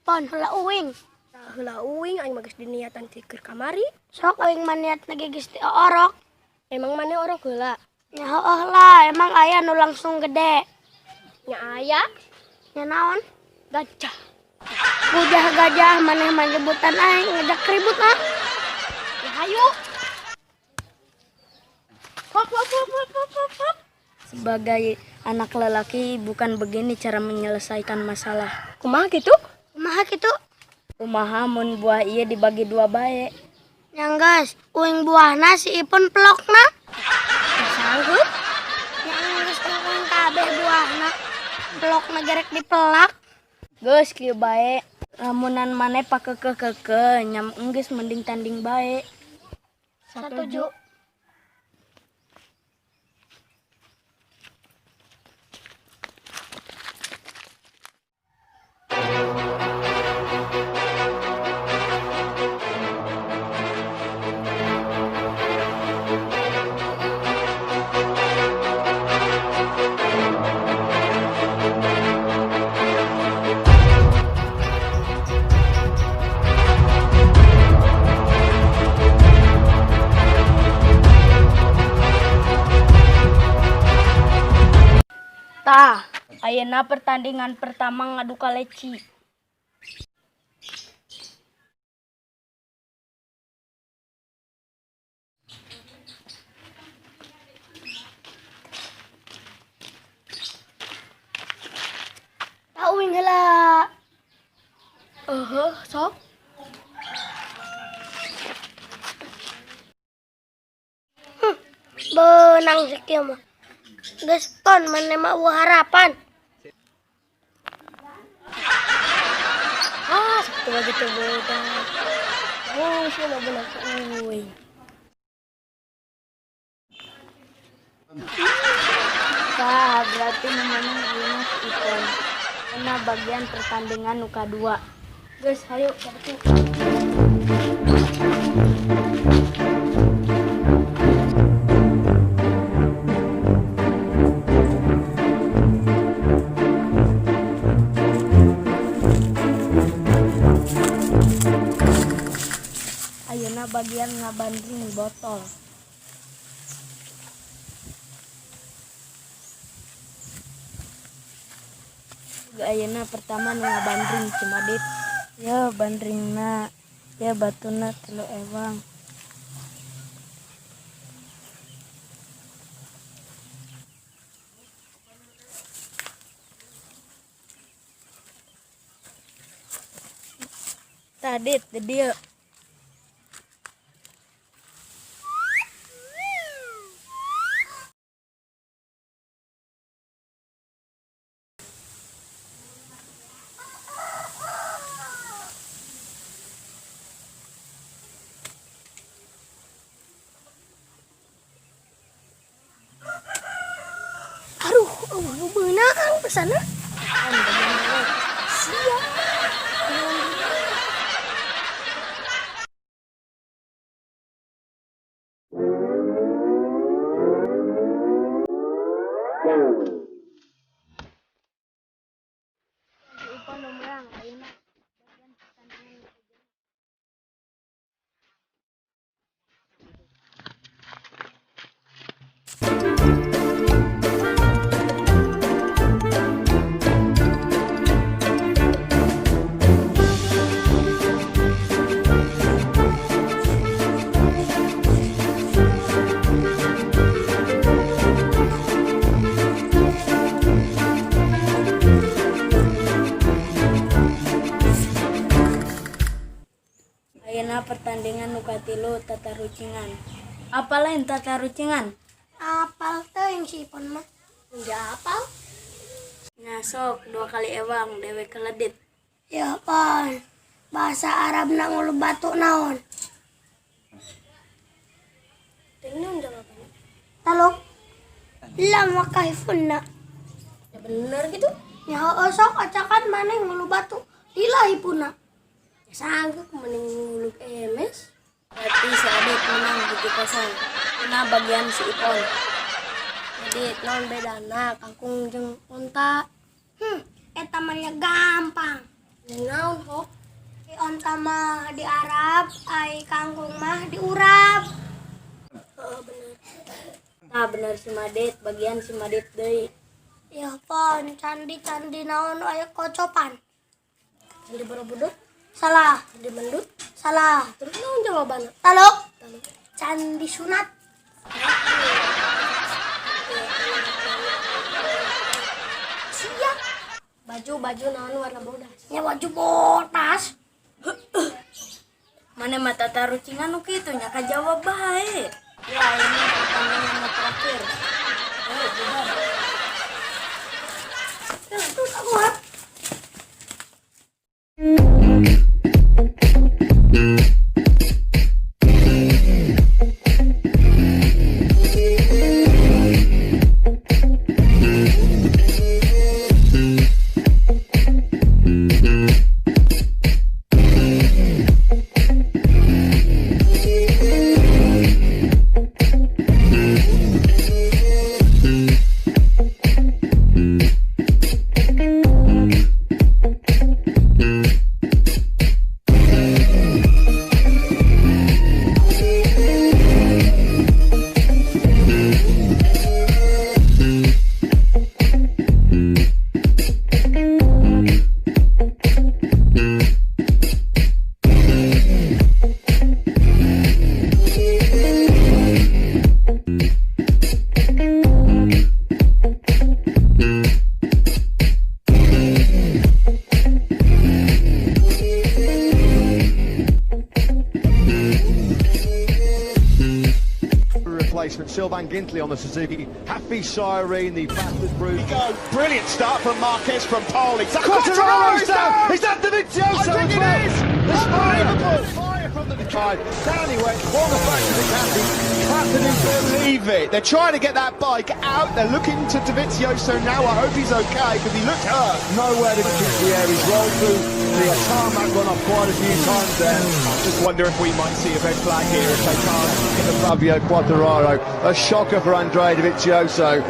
Pon heula uing. Heula uing aing mah geus diniatan ti keur kamari. Sok uing maniat nagigis ti orok. Emang mana orok heula? Ya heueuh lah, emang aya nu langsung gede. Nya aya Ya naon? gajah. Bujah gajah maneh manjebutan aing ngajak ribut ah. Ya hayu. Hop hop hop hop hop hop hop. Sebagai anak lelaki bukan begini cara menyelesaikan masalah. Kumaha gitu? Kumaha kitu? Kumaha mun buah ieu dibagi dua bae. Nyanggeus, uing buahna si Ipun pelokna. Sanggup? Nyanggeus uing kabeh buahna. Pelokna gerek dipelak. Geus kieu bae. Lamunan maneh pakekeh-kekeh nyam enggeus mending tanding bae. Satuju. Tah, ayeuna pertandingan pertama ngadu kaleci. Tah uing heula. Sok. Benang sakieu mah. Geus pon maneh mah eueuh harapan. Satu lagi tuh beda. Oh, sih mah bener uing. Tah, berarti namanya Yunus Ipon. Kena bagian pertandingan nu kadua. Geus hayu satu. Ayeuna bagian ngabanding botol. Ayeuna pertama nu ngabandring Cimadit. Ya bandringna, ya batuna 3 ewang. Tadit di dieu. Aduh, beunang pesana. Siap. pertandingan nu katilu tatarucingan. Apa lain tatarucingan? Apal tuh yang si Ipon mah? Enggak apal. Ngasok 2 kali ewang dewe keledit. Ya Pon, bahasa Arab na ngulu batu naon. Tenun jawabannya. Talok, lama kahifun na. Ya bener gitu. Ya sok acakan mana ngulu batu, dilahi puna. Ya sanggup mending nguluk emes. Berarti si Adit menang 7-0. Kena bagian si Ipon. Jadi non bedana kangkung jeung onta. Eta mah gampang. Naon hok? Di onta mah di Arab, ai kangkung mah di Urab. Heeh bener. Nah bener si Madit, bagian si Madit deui. Ya Pon, candi-candi naon aya kocopan. Jadi Borobudur, Salah, jadi Mendut. salah. Terus naon jawabannya? Talok, candi sunat. Siap. Baju naon warna bodas. Ya baju botas. Mana mata tarucingan nu kitu nya kajawab bae. Ya ini pertandingan nu terakhir. Ayo bubar. Terus aku harap. Replacement Sylvain Gintley on the Suzuki. Happy Cyrene, the fastest brute. Go. Brilliant start from Marquez from pole. It's Quartararo's down. Is that Dovizioso? I think it is. Unbelievable. Fire from the side. Down he went. Won the back to the candy. Clapton didn't believe it. They're trying to get that bike out. They're looking to Dovizioso now. I hope he's okay because he looked hurt. Nowhere to kick the air. He's rolled through the tarmac, gone off quite a few times there. I just wonder if we might see a red flag here if they can't get Fabio Quartararo. A shocker for Andrea Dovizioso.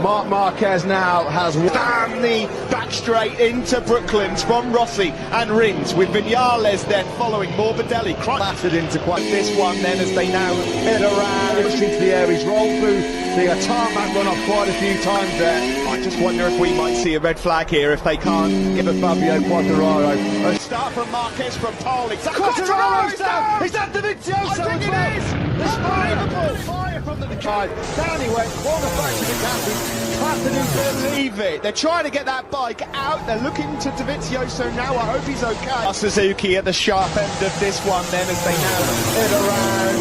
Marc Marquez now has damn the back straight into Brooklands from Rossi and Rins with Vinales then following Morbidelli clattered into quite this one then as they now head around into the air. He's rolled through the tarmac, run off quite a few times there. I just wonder if we might see a red flag here if they can't give a Fabio Quartararo. A start from Marquez from pole. It's Quartararo's down. Is that Dovizioso? I think it is. Unbelievable. Fire from the side. Down he went. Won the back to the candy. Clapton didn't believe it. They're trying to get that bike out. They're looking to Dovizioso now. I hope he's okay. Suzuki at the sharp end of this one then as they now head around.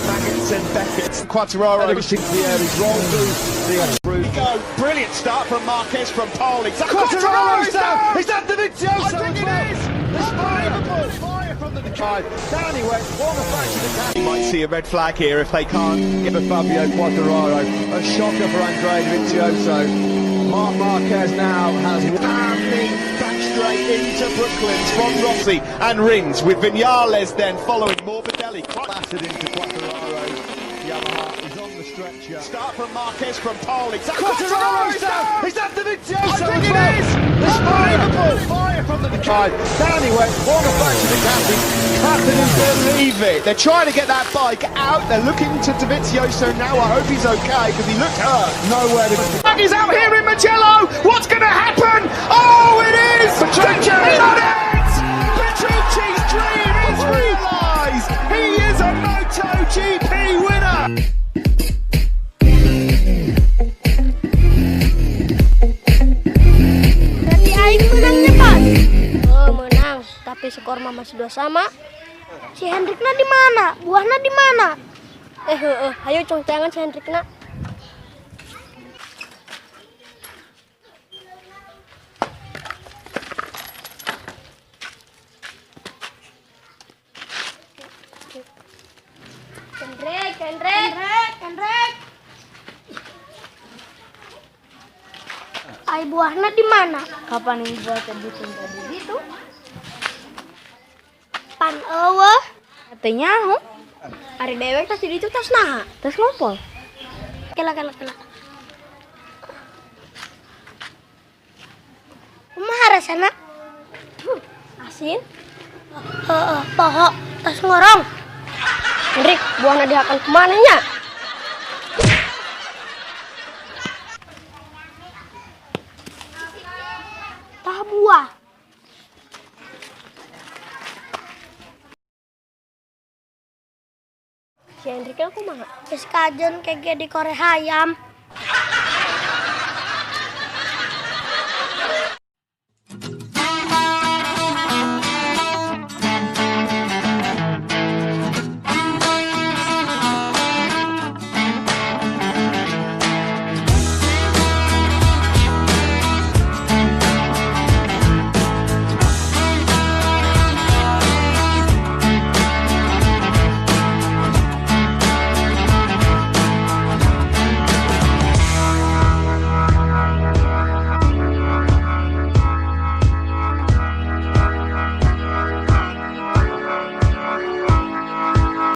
Maggots and Beckett. Quartararo into the air. He's rolled through the route. Go. Brilliant start from Marquez from pole. It's Quartararo's down. Is that Dovizioso? I think it is. Unbelievable. Fire from the side. Down he went. Won the back to the candy. Might see a red flag here if they can't give a Fabio Quartararo. A shocker for Andrea Dovizioso. Marc Marquez now has damning back straight into Brooklands from Rossi and Rins with Vinales then following Morbidelli clattered into Quartararo. Yamaha is on the stretcher. Start from Marquez from pole. It's Quartararo's down. Is that Dovizioso? I think it is. Unbelievable. Fire from the side. Down he went. Won the back to the candy. Clapton didn't believe it. They're trying to get that bike out. They're looking to Dovizioso now. I hope he's okay because he looked hurt. Nowhere to. He's out here in Mugello. What's going to happen? Oh, it is. Petrucci. Petrucci's dream is realised. He is a MotoGP winner. Berarti aing menang cepat. Oh menang, tapi skor mah masih 2 sama. Si Hendrikna di mana? Buahna di mana? Ayo congcangan si Hendrikna. Hendrik. Ai buahna di mana? Kapan ini buat tadi itu? Pan eueuh. Katanya aku. Ari dewek tas di itu tas naha. Tas ngompol. Kela. Kumaha rasana? Asin. Poho tas ngorong. Hendrik, buahna dihakan kemana nya? Tah buah. Si Hendrikna kumaha? Geus kajen kege di Korea hayam.